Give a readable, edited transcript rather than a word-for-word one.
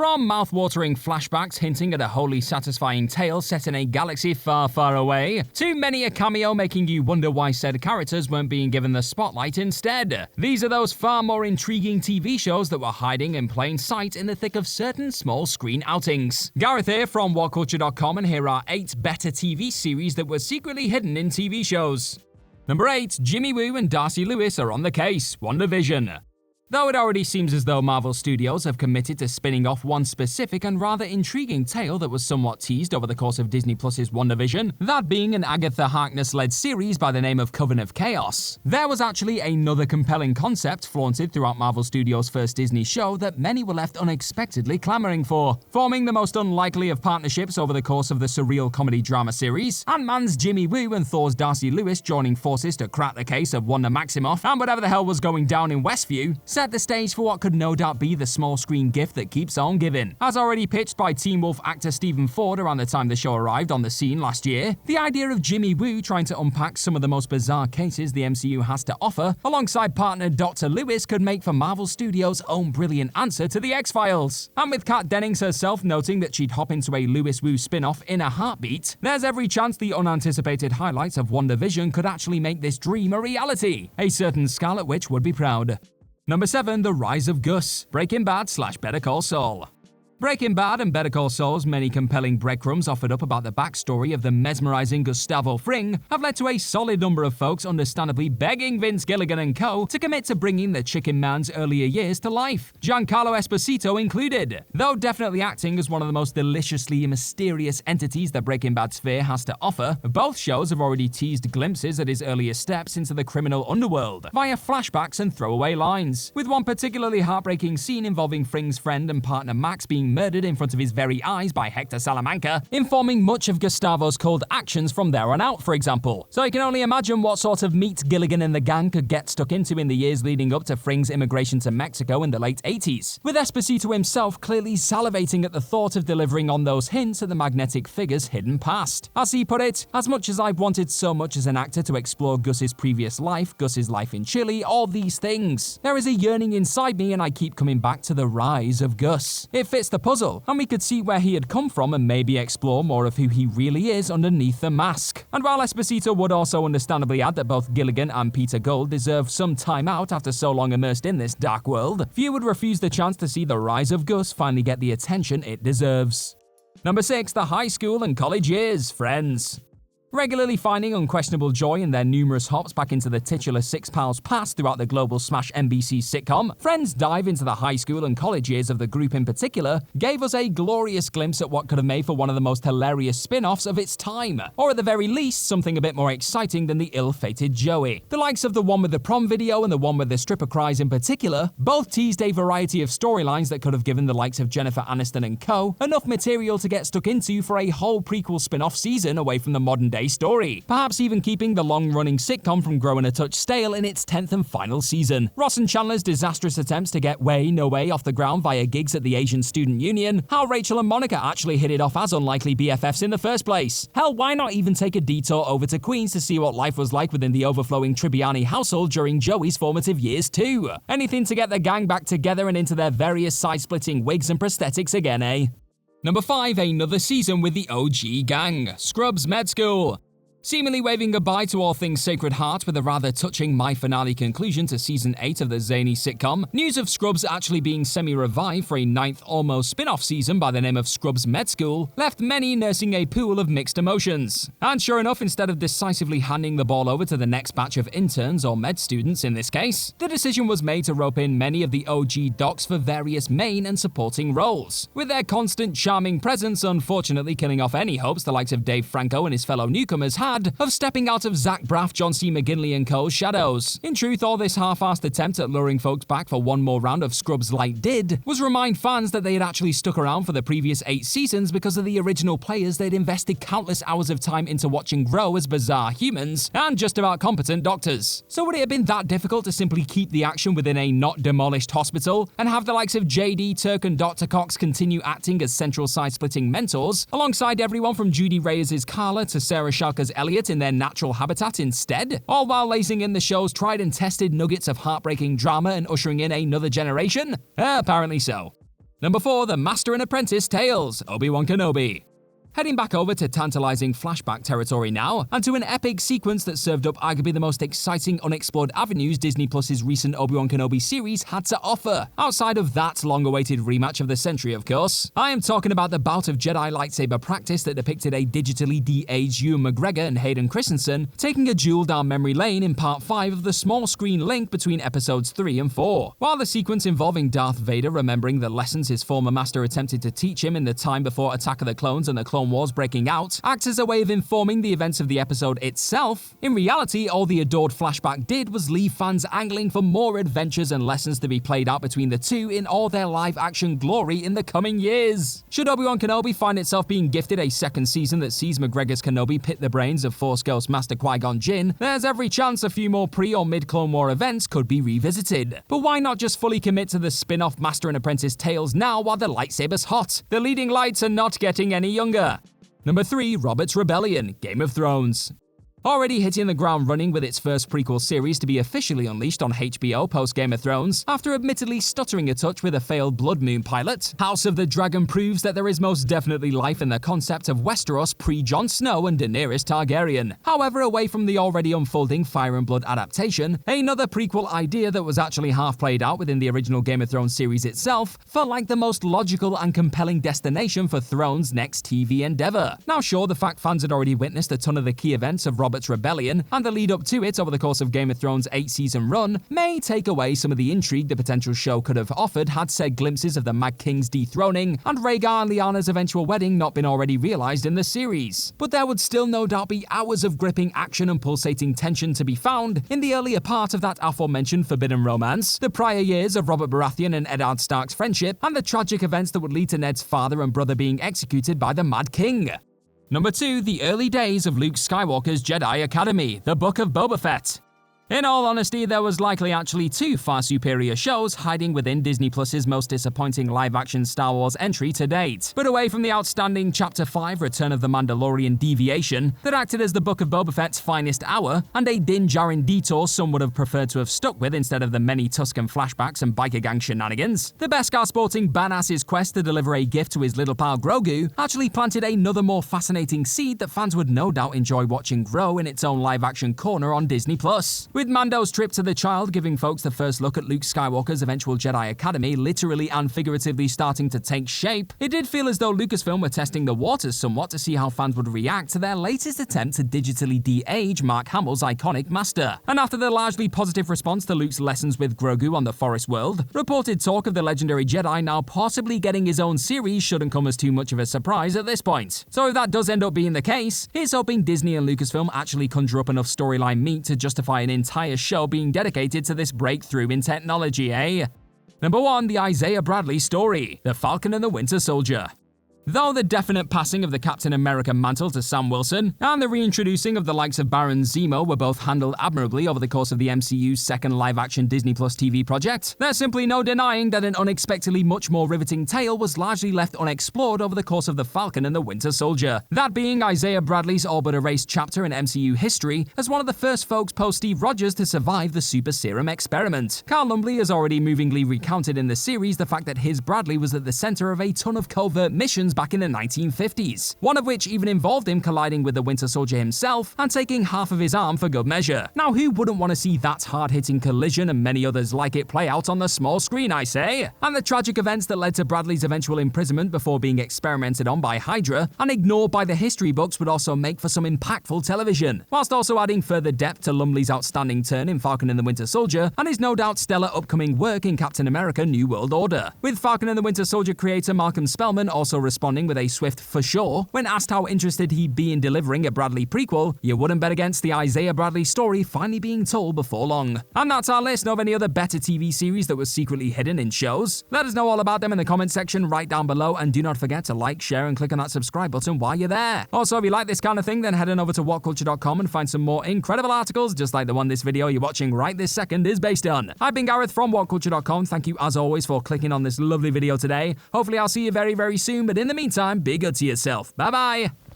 From mouth-watering flashbacks hinting at a wholly satisfying tale set in a galaxy far, far away, to many a cameo making you wonder why said characters weren't being given the spotlight instead. These are those far more intriguing TV shows that were hiding in plain sight in the thick of certain small screen outings. Gareth here from WhatCulture.com, and here are 8 better TV series that were secretly hidden in TV shows. Number 8. Jimmy Woo and Darcy Lewis are on the case. WandaVision. Though it already seems as though Marvel Studios have committed to spinning off one specific and rather intriguing tale that was somewhat teased over the course of Disney Plus's WandaVision, that being an Agatha Harkness-led series by the name of Coven of Chaos, there was actually another compelling concept flaunted throughout Marvel Studios' first Disney show that many were left unexpectedly clamoring for. Forming the most unlikely of partnerships over the course of the surreal comedy drama series, Ant-Man's Jimmy Woo and Thor's Darcy Lewis joining forces to crack the case of Wanda Maximoff and whatever the hell was going down in Westview, set the stage for what could no doubt be the small screen gift that keeps on giving. As already pitched by Teen Wolf actor Stephen Ford around the time the show arrived on the scene last year, the idea of Jimmy Woo trying to unpack some of the most bizarre cases the MCU has to offer, alongside partner Dr. Lewis, could make for Marvel Studios' own brilliant answer to the X-Files. And with Kat Dennings herself noting that she'd hop into a Lewis Woo spin-off in a heartbeat, there's every chance the unanticipated highlights of WandaVision could actually make this dream a reality. A certain Scarlet Witch would be proud. Number 7. The Rise of Gus, Breaking Bad / Better Call Saul. Breaking Bad and Better Call Saul's many compelling breadcrumbs offered up about the backstory of the mesmerizing Gustavo Fring have led to a solid number of folks understandably begging Vince Gilligan and co. to commit to bringing the Chicken Man's earlier years to life, Giancarlo Esposito included. Though definitely acting as one of the most deliciously mysterious entities that Breaking Bad sphere has to offer, both shows have already teased glimpses at his earlier steps into the criminal underworld via flashbacks and throwaway lines, with one particularly heartbreaking scene involving Fring's friend and partner Max being murdered in front of his very eyes by Hector Salamanca, informing much of Gustavo's cold actions from there on out, for example. So you can only imagine what sort of meat Gilligan and the gang could get stuck into in the years leading up to Fring's immigration to Mexico in the late 80s, with Esposito himself clearly salivating at the thought of delivering on those hints at the magnetic figure's hidden past. As he put it, as much as I've wanted so much as an actor to explore Gus's previous life, Gus's life in Chile, all these things, there is a yearning inside me and I keep coming back to the rise of Gus. It fits the puzzle, and we could see where he had come from and maybe explore more of who he really is underneath the mask. And while Esposito would also understandably add that both Gilligan and Peter Gould deserve some time out after so long immersed in this dark world, few would refuse the chance to see the rise of Gus finally get the attention it deserves. Number 6. The high school and college years, Friends. Regularly finding unquestionable joy in their numerous hops back into the titular Six Pals past throughout the global smash NBC sitcom, Friends' dive into the high school and college years of the group in particular gave us a glorious glimpse at what could have made for one of the most hilarious spin-offs of its time, or at the very least, something a bit more exciting than the ill-fated Joey. The likes of the one with the prom video and the one with the stripper cries in particular both teased a variety of storylines that could have given the likes of Jennifer Aniston and co. enough material to get stuck into for a whole prequel spin-off season away from the modern-day story, perhaps even keeping the long-running sitcom from growing a touch stale in its 10th and final season. Ross and Chandler's disastrous attempts to get Way No Way off the ground via gigs at the Asian Student Union, how Rachel and Monica actually hit it off as unlikely BFFs in the first place. Hell, why not even take a detour over to Queens to see what life was like within the overflowing Tribbiani household during Joey's formative years too? Anything to get the gang back together and into their various side-splitting wigs and prosthetics again, eh? Number 5. Another season with the OG gang, Scrubs Med School. Seemingly waving goodbye to all things Sacred Heart with a rather touching my-finale conclusion to Season 8 of the zany sitcom, news of Scrubs actually being semi-revived for a 9th almost spin-off season by the name of Scrubs Med School left many nursing a pool of mixed emotions. And sure enough, instead of decisively handing the ball over to the next batch of interns or med students in this case, the decision was made to rope in many of the OG docs for various main and supporting roles, with their constant charming presence unfortunately killing off any hopes the likes of Dave Franco and his fellow newcomers had of stepping out of Zach Braff, John C. McGinley and co.'s shadows. In truth, all this half-assed attempt at luring folks back for one more round of Scrubs Light did was remind fans that they had actually stuck around for the previous 8 seasons because of the original players they'd invested countless hours of time into watching grow as bizarre humans and just about competent doctors. So would it have been that difficult to simply keep the action within a not demolished hospital and have the likes of JD, Turk and Dr. Cox continue acting as central side-splitting mentors alongside everyone from Judy Reyes' Carla to Sarah Schalke's Elliot in their natural habitat instead, all while lacing in the show's tried and tested nuggets of heartbreaking drama and ushering in another generation? Apparently so. Number 4, The Master and Apprentice Tales, Obi-Wan Kenobi. Heading back over to tantalizing flashback territory now, and to an epic sequence that served up arguably the most exciting unexplored avenues Disney Plus's recent Obi-Wan Kenobi series had to offer, outside of that long-awaited rematch of the century, of course. I am talking about the bout of Jedi lightsaber practice that depicted a digitally de-aged Ewan McGregor and Hayden Christensen taking a duel down memory lane in Part 5 of the small-screen link between Episodes 3 and 4. While the sequence involving Darth Vader remembering the lessons his former master attempted to teach him in the time before Attack of the Clones and the Clone Wars breaking out acts as a way of informing the events of the episode itself, in reality, all the adored flashback did was leave fans angling for more adventures and lessons to be played out between the two in all their live-action glory in the coming years. Should Obi-Wan Kenobi find itself being gifted a second season that sees McGregor's Kenobi pit the brains of Force Ghost Master Qui-Gon Jinn, there's every chance a few more pre- or mid-Clone War events could be revisited. But why not just fully commit to the spin-off Master and Apprentice tales now while the lightsaber's hot? The leading lights are not getting any younger. Number 3, Robert's Rebellion, Game of Thrones. Already hitting the ground running with its first prequel series to be officially unleashed on HBO post-Game of Thrones, after admittedly stuttering a touch with a failed Blood Moon pilot, House of the Dragon proves that there is most definitely life in the concept of Westeros pre-Jon Snow and Daenerys Targaryen. However, away from the already unfolding Fire and Blood adaptation, another prequel idea that was actually half played out within the original Game of Thrones series itself felt like the most logical and compelling destination for Thrones' next TV endeavor. Now sure, the fact fans had already witnessed a ton of the key events of Robert's Rebellion and the lead up to it over the course of Game of Thrones' 8-season run may take away some of the intrigue the potential show could have offered had said glimpses of the Mad King's dethroning and Rhaegar and Lyanna's eventual wedding not been already realized in the series. But there would still no doubt be hours of gripping action and pulsating tension to be found in the earlier part of that aforementioned forbidden romance, the prior years of Robert Baratheon and Eddard Stark's friendship, and the tragic events that would lead to Ned's father and brother being executed by the Mad King. Number 2, the early days of Luke Skywalker's Jedi Academy, The Book of Boba Fett. In all honesty, there was likely actually 2 far superior shows hiding within Disney Plus's most disappointing live-action Star Wars entry to date. But away from the outstanding Chapter 5 Return of the Mandalorian deviation that acted as the Book of Boba Fett's finest hour, and a din-jarring detour some would have preferred to have stuck with instead of the many Tusken flashbacks and biker gang shenanigans, the Beskar-sporting badass's quest to deliver a gift to his little pal Grogu actually planted another more fascinating seed that fans would no doubt enjoy watching grow in its own live-action corner on Disney+. With Mando's trip to the child giving folks the first look at Luke Skywalker's eventual Jedi Academy literally and figuratively starting to take shape, it did feel as though Lucasfilm were testing the waters somewhat to see how fans would react to their latest attempt to digitally de-age Mark Hamill's iconic master. And after the largely positive response to Luke's lessons with Grogu on the Forest World, reported talk of the legendary Jedi now possibly getting his own series shouldn't come as too much of a surprise at this point. So if that does end up being the case, here's hoping Disney and Lucasfilm actually conjure up enough storyline meat to justify an entire show being dedicated to this breakthrough in technology, eh? Number 1, the Isaiah Bradley story, The Falcon and the Winter Soldier. Though the definite passing of the Captain America mantle to Sam Wilson and the reintroducing of the likes of Baron Zemo were both handled admirably over the course of the MCU's second live-action Disney Plus TV project, there's simply no denying that an unexpectedly much more riveting tale was largely left unexplored over the course of The Falcon and the Winter Soldier. That being Isaiah Bradley's all-but-erased chapter in MCU history as one of the first folks post-Steve Rogers to survive the super serum experiment. Carl Lumbly has already movingly recounted in the series the fact that his Bradley was at the center of a ton of covert missions back in the 1950s, one of which even involved him colliding with the Winter Soldier himself and taking half of his arm for good measure. Now who wouldn't want to see that hard-hitting collision and many others like it play out on the small screen, I say? And the tragic events that led to Bradley's eventual imprisonment before being experimented on by Hydra and ignored by the history books would also make for some impactful television, whilst also adding further depth to Lumley's outstanding turn in Falcon and the Winter Soldier and his no doubt stellar upcoming work in Captain America New World Order, with Falcon and the Winter Soldier creator Malcolm Spellman also responding with a swift "for sure" when asked how interested he'd be in delivering a Bradley prequel. You wouldn't bet against the Isaiah Bradley story finally being told before long. And that's our list of any other better TV series that was secretly hidden in shows. Let us know all about them in the comment section right down below, and do not forget to like, share, and click on that subscribe button while you're there. Also, if you like this kind of thing, then head on over to whatculture.com and find some more incredible articles just like the one this video you're watching right this second is based on. I've been Gareth from whatculture.com. Thank you as always for clicking on this lovely video today. Hopefully I'll see you very, very soon, but in the meantime, be good to yourself. Bye bye!